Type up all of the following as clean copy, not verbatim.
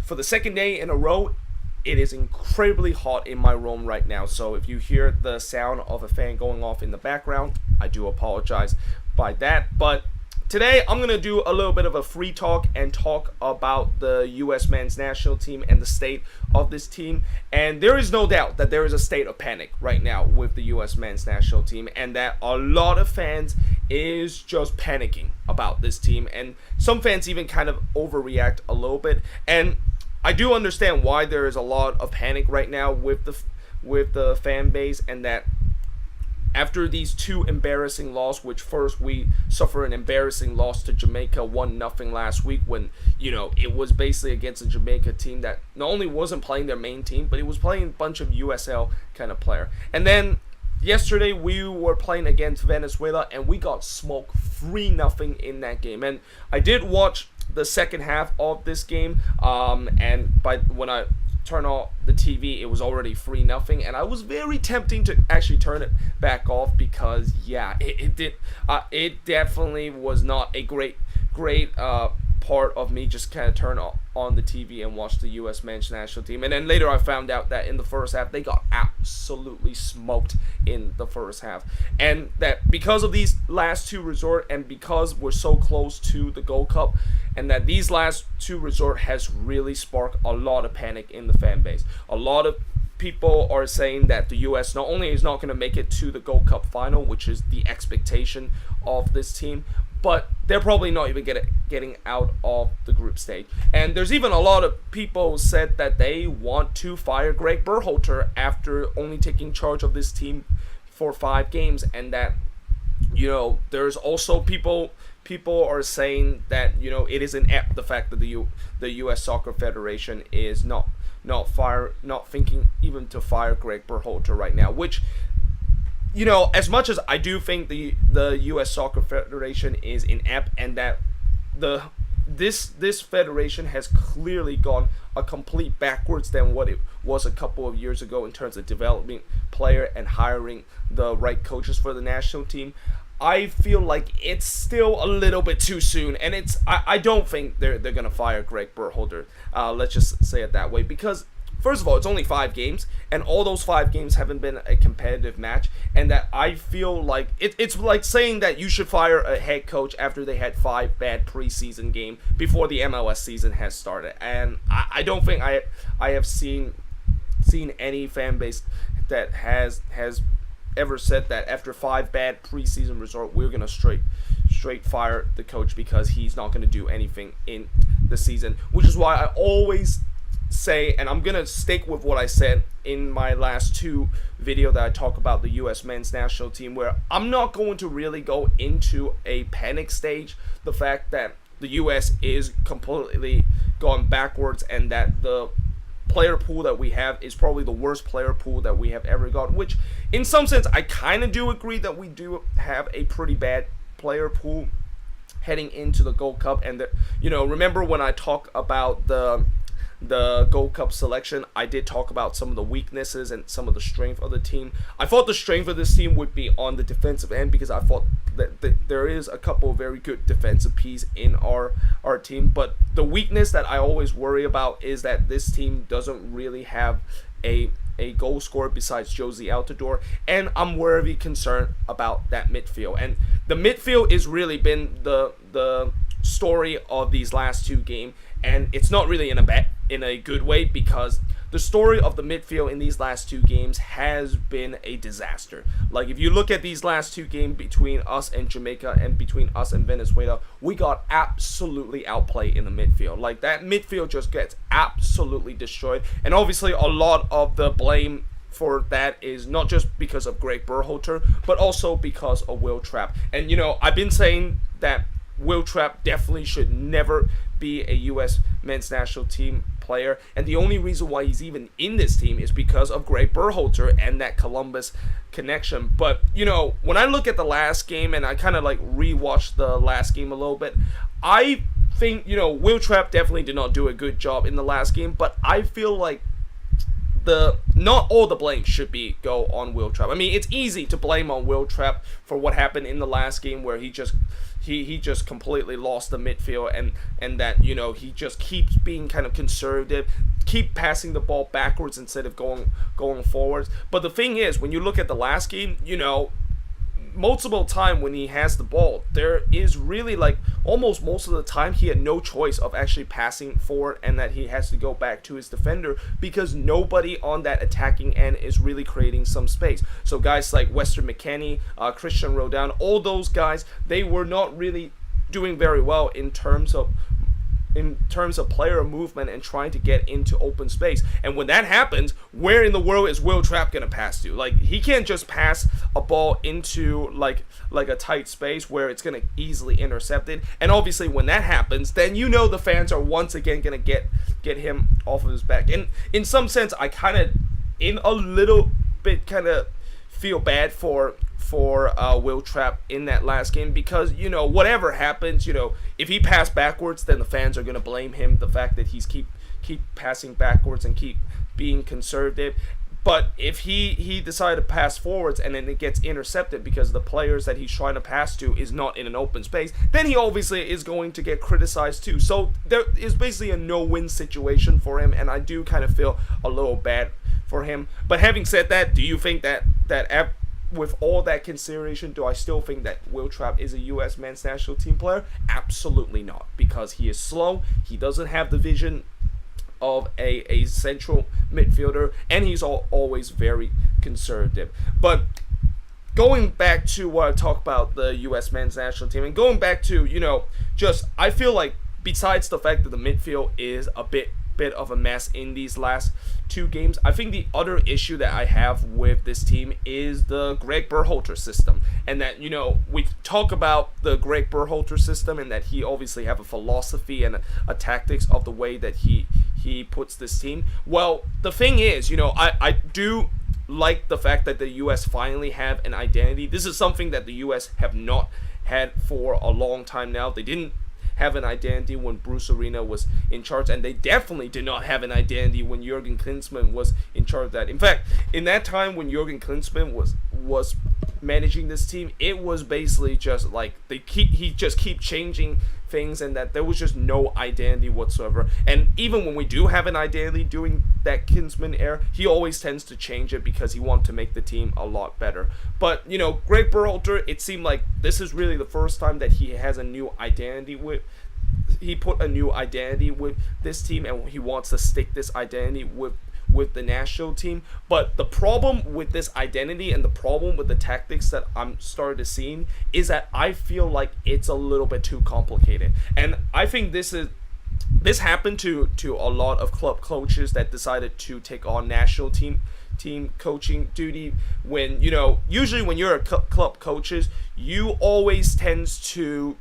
for the second day in a row, it is incredibly hot in my room right now. So if you hear the sound of a fan going off in the background, I do apologize by that. But today I'm going to do a little bit of a free talk and talk about the U.S. men's national team and the state of this team. And there is no doubt that there is a state of panic right now with the U.S. men's national team, and that a lot of fans is just panicking about this team. And some fans even kind of overreact a little bit. And I do understand why there is a lot of panic right now with the fan base, and that after these two embarrassing losses, which first we suffer an embarrassing loss to Jamaica 1-0 last week, when it was basically against a Jamaica team that not only wasn't playing their main team, but it was playing a bunch of USL kind of player. And then yesterday we were playing against Venezuela and we got smoked 3-0 in that game. And I did watch the second half of this game, and when I turned off the TV, it was already 3-0, and I was very tempting to actually turn it back off, because it definitely was not a great part of me just kind of turn on the TV and watch the U.S. men's national team. And then later I found out that in the first half they got absolutely smoked in the first half, and that because of these last two resort, and because we're so close to the Gold Cup, and that these last two resort has really sparked a lot of panic in the fan base. A lot of people are saying that the U.S. not only is not going to make it to the Gold Cup final, which is the expectation of this team, but they're probably not even getting out of the group stage. And there's even a lot of people said that they want to fire Greg Berhalter after only taking charge of this team for 5 games, and that there's also people are saying that it is inept, the fact that the U.S. Soccer Federation is not thinking even to fire Greg Berhalter right now, which as much as I do think the U.S. Soccer Federation is inept, and that this federation has clearly gone a complete backwards than what it was a couple of years ago in terms of developing player and hiring the right coaches for the national team, I feel like it's still a little bit too soon, and I don't think they're gonna fire Greg Berhalter. Let's just say it that way, because first of all, it's only 5 games, and all those 5 games haven't been a competitive match, and that I feel like it's like saying that you should fire a head coach after they had 5 bad preseason games before the MLS season has started. And I don't think I have seen any fan base that has ever said that after 5 bad preseason results, we're gonna straight fire the coach because he's not gonna do anything in the season. Which is why I always say, and I'm gonna stick with what I said in my last 2 video that I talk about the U.S. men's national team, where I'm not going to really go into a panic stage, the fact that the U.S. is completely gone backwards, and that the player pool that we have is probably the worst player pool that we have ever got, which in some sense I kind of do agree that we do have a pretty bad player pool heading into the Gold Cup. And remember when I talk about the Gold Cup selection, I did talk about some of the weaknesses and some of the strength of the team. I thought the strength of this team would be on the defensive end, because I thought that there is a couple of very good defensive pieces in our team. But the weakness that I always worry about is that this team doesn't really have a goal scorer besides Josie Altidore, and I'm very concerned about that midfield. And the midfield has really been the story of these last 2 games, and it's not really in a good way, because the story of the midfield in these last 2 games has been a disaster. Like, if you look at these last 2 games between us and Jamaica and between us and Venezuela, we got absolutely outplayed in the midfield. Like, that midfield just gets absolutely destroyed, and obviously a lot of the blame for that is not just because of Greg Berhalter, but also because of Will Trapp. And I've been saying that Will Trapp definitely should never be a U.S. men's national team player, and the only reason why he's even in this team is because of Greg Berhalter and that Columbus connection. But when I look at the last game and I kind of like rewatched the last game a little bit, I think Will Trapp definitely did not do a good job in the last game, but I feel like the not all the blame should be go on Will Trapp. I mean, it's easy to blame on Will Trapp for what happened in the last game where he just completely lost the midfield, and that, you know, he just keeps being kind of conservative, keep passing the ball backwards instead of going forwards. But the thing is, when you look at the last game, you know, multiple time when he has the ball, there is really like almost most of the time he had no choice of actually passing forward, and that he has to go back to his defender because nobody on that attacking end is really creating some space. So guys like Western McKennie, Christian Rodin, all those guys, they were not really doing very well in terms of player movement and trying to get into open space. And when that happens, where in the world is Will Trapp gonna pass to? Like, he can't just pass a ball into like a tight space where it's gonna easily intercept it. And obviously when that happens, then you know the fans are once again gonna get him off of his back. And in some sense, I kind of, in a little bit, kind of feel bad for Will Trapp in that last game, because, you know, whatever happens, you know, if he passed backwards, then the fans are going to blame him, the fact that he's keep passing backwards and keep being conservative. But if he decided to pass forwards and then it gets intercepted because the players that he's trying to pass to is not in an open space, then he obviously is going to get criticized too. So there is basically a no-win situation for him, and I do kind of feel a little bad for him. But having said that, do you think that with all that consideration, do I still think that Will Trapp is a U.S. men's national team player? Absolutely not, because he is slow, he doesn't have the vision of a central midfielder, and he's always very conservative. But going back to what I talked about the U.S. men's national team, and going back to, you know, just, I feel like besides the fact that the midfield is a bit of a mess in these last two games, I think the other issue that I have with this team is the Greg Berhalter system. And that, you know, we talk about the Greg Berhalter system and that he obviously have a philosophy and a tactics of the way that he puts this team. Well, the thing is, you know, I do like the fact that the U.S. finally have an identity. This is something that the U.S. have not had for a long time now. They didn't have an identity when Bruce Arena was in charge, and they definitely did not have an identity when Jurgen Klinsmann was in charge of that. In fact, in that time when Jurgen Klinsmann was managing this team, it was basically just like he just keep changing things, and that there was just no identity whatsoever. And even when we do have an identity during that Klinsmann era, he always tends to change it because he wants to make the team a lot better. But, you know, Greg Berhalter, it seemed like this is really the first time that he has a new identity with. He put a new identity with this team, and he wants to stick this identity with the national team. But the problem with this identity and the problem with the tactics that I'm starting to see is that I feel like it's a little bit too complicated. And I think this happened to a lot of club coaches that decided to take on national team coaching duty. When, you know, usually when you're a club coaches, you always tends to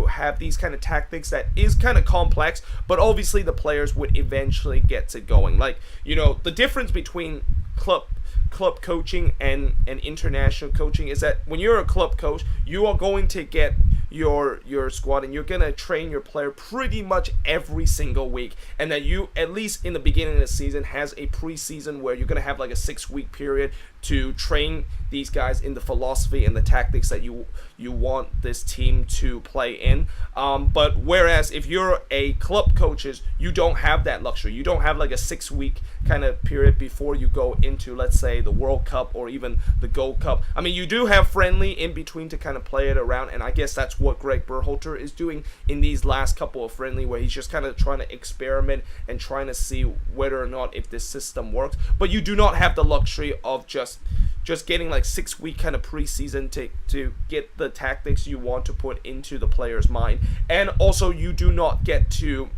have these kind of tactics that is kind of complex, but obviously the players would eventually get it going. Like, you know, the difference between club coaching and international coaching is that when you're a club coach, you are going to get your squad and you're going to train your player pretty much every single week, and that you, at least in the beginning of the season, has a preseason where you're going to have like a 6-week period to train these guys in the philosophy and the tactics that you want this team to play in. But whereas if you're a club coaches, you don't have that luxury. You don't have like a 6-week kind of period before you go into, let's say, the World Cup or even the Gold Cup. I mean, you do have friendly in between to kind of play it around, and I guess that's what Greg Berhalter is doing in these last couple of friendly, where he's just kind of trying to experiment and trying to see whether or not if this system works. But you do not have the luxury of just getting like 6-week kind of preseason to get the tactics you want to put into the player's mind. And also you do not get to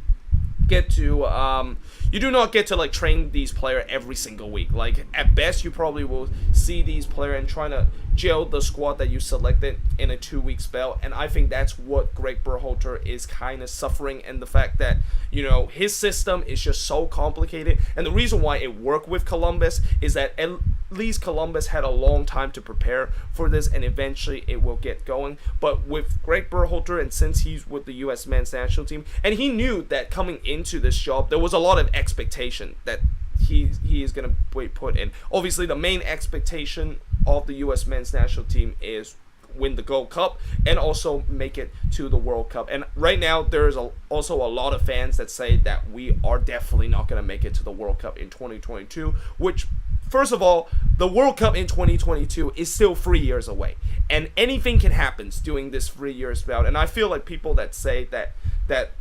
like train these players every single week. Like, at best you probably will see these players and trying to gel the squad that you selected in a 2-week spell. And I think that's what Greg Berhalter is kind of suffering, and the fact that, you know, his system is just so complicated. And the reason why it worked with Columbus is that at least Columbus had a long time to prepare for this, and eventually it will get going. But with Greg Berhalter, and since he's with the U.S. men's national team, and he knew that coming into this job there was a lot of expectation that he is going to be put in. Obviously, the main expectation of the U.S. men's national team is win the Gold Cup and also make it to the World Cup. And right now, there's also a lot of fans that say that we are definitely not going to make it to the World Cup in 2022, which, first of all, the World Cup in 2022 is still 3 years away, and anything can happen during this 3 years bout. And I feel like people that say that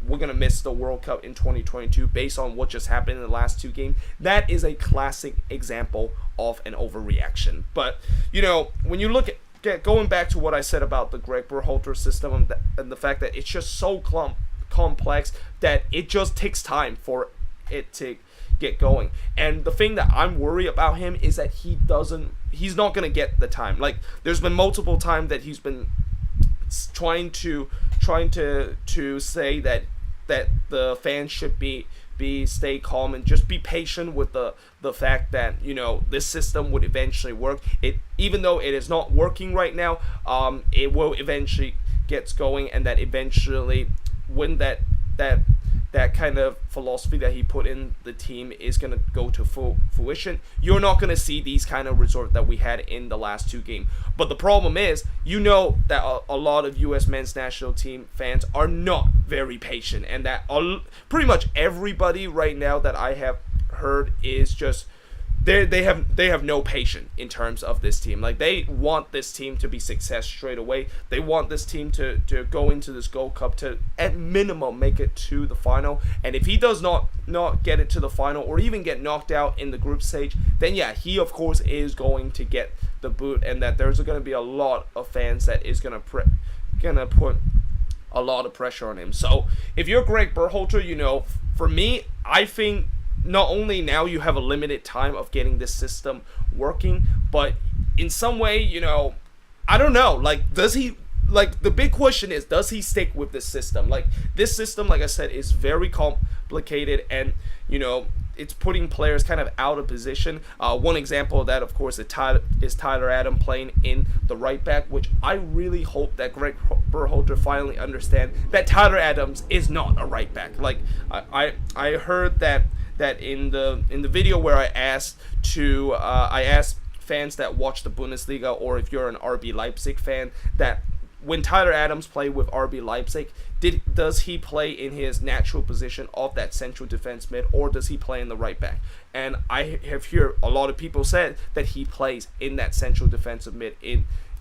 we're going to miss the World Cup in 2022 based on what just happened in the last two games, that is a classic example of an overreaction. But, when you look at going back to what I said about the Greg Berhalter system and the fact that it's just so complex that it just takes time for it to get going. And the thing that I'm worried about him is that he's not going to get the time. Like, there's been multiple times that he's been trying to say that the fans should stay calm and just be patient with the fact that this system would eventually work. Even though it is not working right now, it will eventually get going, and that eventually when that kind of philosophy that he put in the team is going to go to full fruition, you're not going to see these kind of results that we had in the last two games. But the problem is, that a lot of U.S. men's national team fans are not very patient, and that pretty much everybody right now that I have heard is just they have no patience in terms of this team. Like, they want this team to be success straight away. They want this team to go into this Gold Cup to at minimum make it to the final. And if he does not get it to the final or even get knocked out in the group stage, then yeah, he of course is going to get the boot, and that there's going to be a lot of fans that is gonna put a lot of pressure on him. So if you're Greg Berhalter, for me, I think not only now you have a limited time of getting this system working, but in some way, I don't know, like, the big question is, does he stick with this system? Like, this system, like I said, is very complicated, and, it's putting players kind of out of position. One example of that, of course, is Tyler Adams playing in the right back, which I really hope that Greg Berhalter finally understands that Tyler Adams is not a right back. Like, I heard that in the video where I asked fans that watch the Bundesliga, or if you're an RB Leipzig fan, that when Tyler Adams played with RB Leipzig, does he play in his natural position of that central defense mid, or does he play in the right back? And I have heard a lot of people said that he plays in that central defensive mid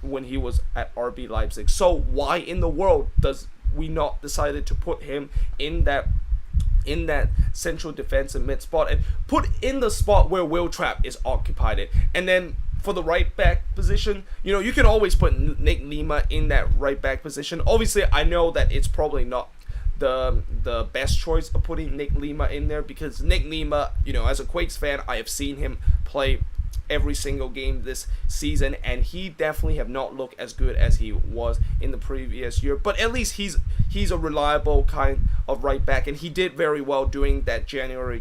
when he was at RB Leipzig. So why in the world does we not decided to put him in that central defensive mid spot and put in the spot where Will Trapp is occupied? And then for the right back position, you can always put Nick Lima in that right back position. Obviously, I know that it's probably not the best choice of putting Nick Lima in there, because Nick Lima, as a Quakes fan, I have seen him play every single game this season, and he definitely have not looked as good as he was in the previous year. But at least he's a reliable kind of right back, and he did very well during that January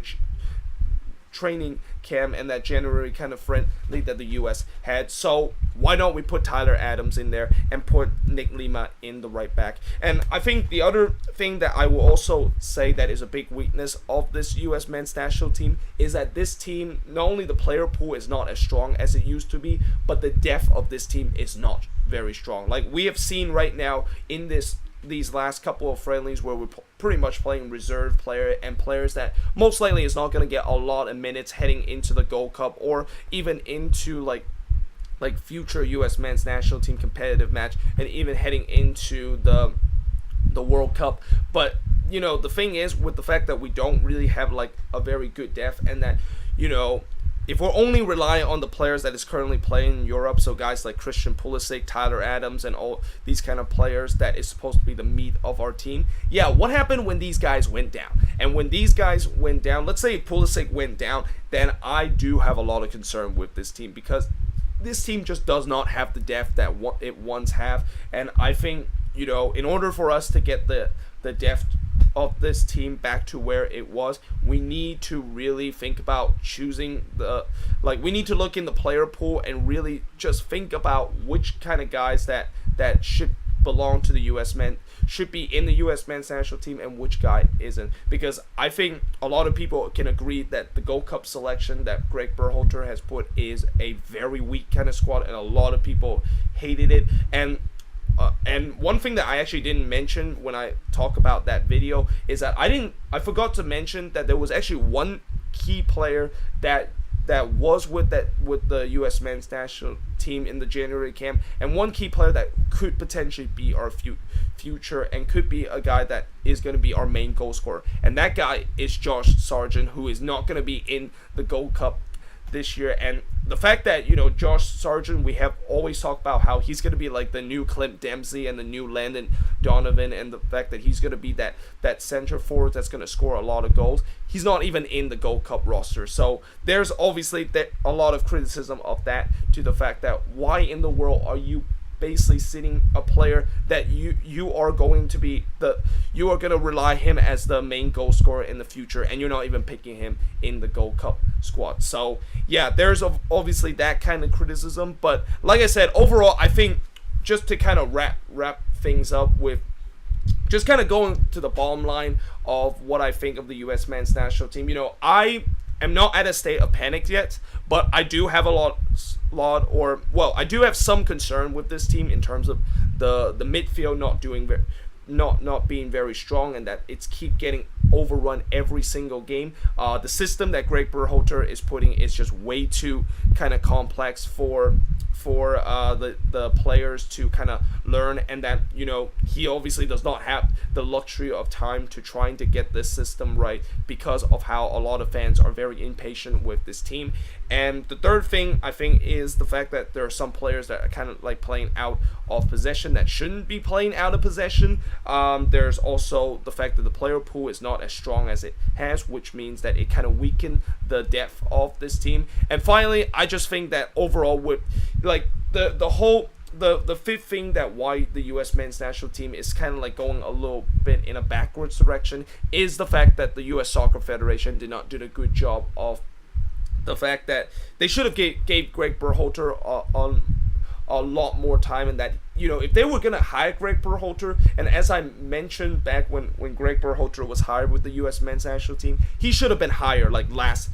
training camp and that January kind of friendly that the U.S. had. So why don't we put Tyler Adams in there and put Nick Lima in the right back? And I think the other thing that I will also say that is a big weakness of this U.S. men's national team is that this team, not only the player pool is not as strong as it used to be, but the depth of this team is not very strong. Like, we have seen right now in these last couple of friendlies where we're pretty much playing reserve player and players that most likely is not going to get a lot of minutes heading into the Gold Cup or even into like future U.S. men's national team competitive match, and even heading into the World Cup. But the thing is, with the fact that we don't really have like a very good depth, and that if we're only relying on the players that is currently playing in Europe, so guys like Christian Pulisic, Tyler Adams, and all these kind of players that is supposed to be the meat of our team, yeah, what happened when these guys went down? And when these guys went down, let's say Pulisic went down, then I do have a lot of concern with this team, because this team just does not have the depth that it once have. And I think, in order for us to get the depth of this team back to where it was, we need to really think about choosing we need to look in the player pool and really just think about which kind of guys that should belong to the U.S. men should be in the U.S. men's national team and which guy isn't. Because I think a lot of people can agree that the Gold Cup selection that Greg Berhalter has put is a very weak kind of squad, and a lot of people hated it. And one thing that I actually didn't mention when I talk about that video is that I forgot to mention that there was actually one key player that was with the U.S. men's national team in the January camp, and one key player that could potentially be our future and could be a guy that is going to be our main goal scorer, and that guy is Josh Sargent, who is not going to be in the Gold Cup this year. And the fact that, Josh Sargent, we have always talked about how he's going to be like the new Clint Dempsey and the new Landon Donovan, and the fact that he's going to be that center forward that's going to score a lot of goals. He's not even in the Gold Cup roster. So there's obviously a lot of criticism of that, to the fact that why in the world are you basically sitting a player that you are going to rely him as the main goal scorer in the future, and you're not even picking him in the Gold Cup squad. So yeah, there's obviously that kind of criticism, but like I said, overall I think, just to kind of wrap things up with just kind of going to the bottom line of what I think of the U.S. men's national team, I am not at a state of panic yet, but I do have I do have some concern with this team in terms of the midfield not being very strong, and that it's keep getting overrun every single game. The system that Greg Berhalter is putting is just way too kind of complex for the players to kind of learn, and that he obviously does not have the luxury of time to trying to get this system right, because of how a lot of fans are very impatient with this team. And the third thing I think is the fact that there are some players that are kind of like playing out of possession that shouldn't be playing out of possession. There's also the fact that the player pool is not as strong as it has, which means that it kind of weakened the depth of this team. And finally, I just think that overall, with like the fifth thing that why the U.S. men's national team is kind of like going a little bit in a backwards direction is the fact that the U.S. Soccer Federation did not do a good job of the fact that they should have gave Greg Berhalter a lot more time, and that if they were gonna hire Greg Berhalter, and as I mentioned back when Greg Berhalter was hired with the U.S. men's national team, he should have been hired like last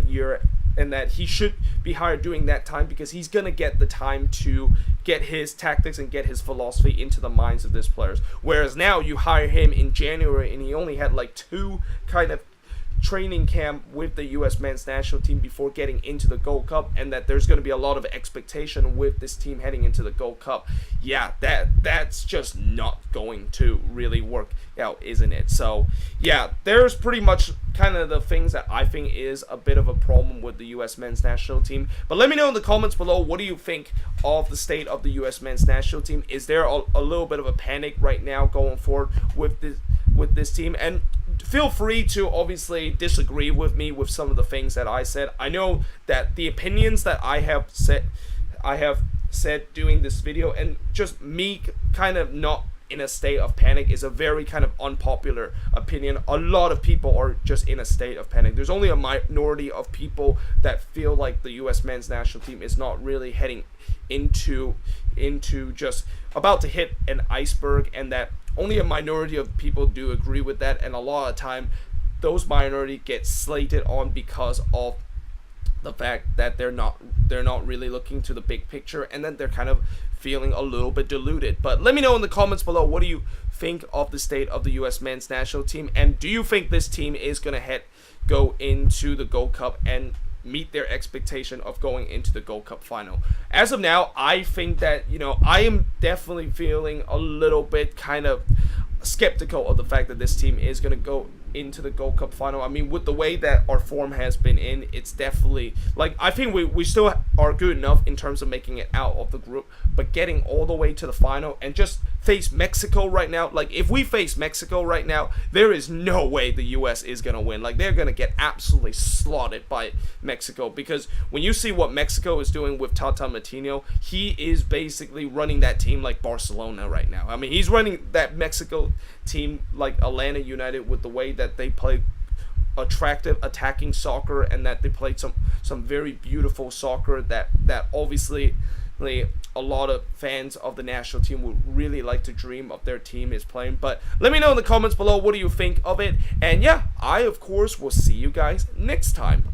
year, and that he should be hired during that time, because he's gonna get the time to get his tactics and get his philosophy into the minds of these players. Whereas now you hire him in January, and he only had like 2 kind of training camp with the U.S. men's national team before getting into the Gold Cup, and that there's going to be a lot of expectation with this team heading into the Gold Cup. Yeah, that's just not going to really work out, isn't it? So yeah, there's pretty much kind of the things that I think is a bit of a problem with the U.S. men's national team. But let me know in the comments below, what do you think of the state of the U.S. men's national team? Is there a little bit of a panic right now going forward with this team? And feel free to obviously disagree with me with some of the things that I said. I know that the opinions that I have said doing this video, and just me kind of not in a state of panic, is a very kind of unpopular opinion. A lot of people are just in a state of panic. There's only a minority of people that feel like the U.S. men's national team is not really heading into just about to hit an iceberg, and that only a minority of people do agree with that, and a lot of time those minority get slated on because of the fact that they're not really looking to the big picture, and then they're kind of feeling a little bit deluded. But let me know in the comments below, what do you think of the state of the U.S. men's national team, and do you think this team is going to go into the Gold Cup and meet their expectation of going into the Gold Cup final? As of now, I think that, I am definitely feeling a little bit kind of skeptical of the fact that this team is going to go into the Gold Cup final. I mean, with the way that our form has been it's definitely, like, I think we still are good enough in terms of making it out of the group, but getting all the way to the final and just face Mexico right now, like, if we face Mexico right now, there is no way the U.S. is going to win. Like, they're going to get absolutely slaughtered by Mexico, because when you see what Mexico is doing with Tata Martino, he is basically running that team like Barcelona right now. I mean, he's running that Mexico team like Atlanta United, with the way that they play attractive attacking soccer, and that they played some very beautiful soccer that obviously definitely a lot of fans of the national team would really like to dream of their team is playing. But let me know in the comments below, what do you think of it? And yeah, I of course will see you guys next time.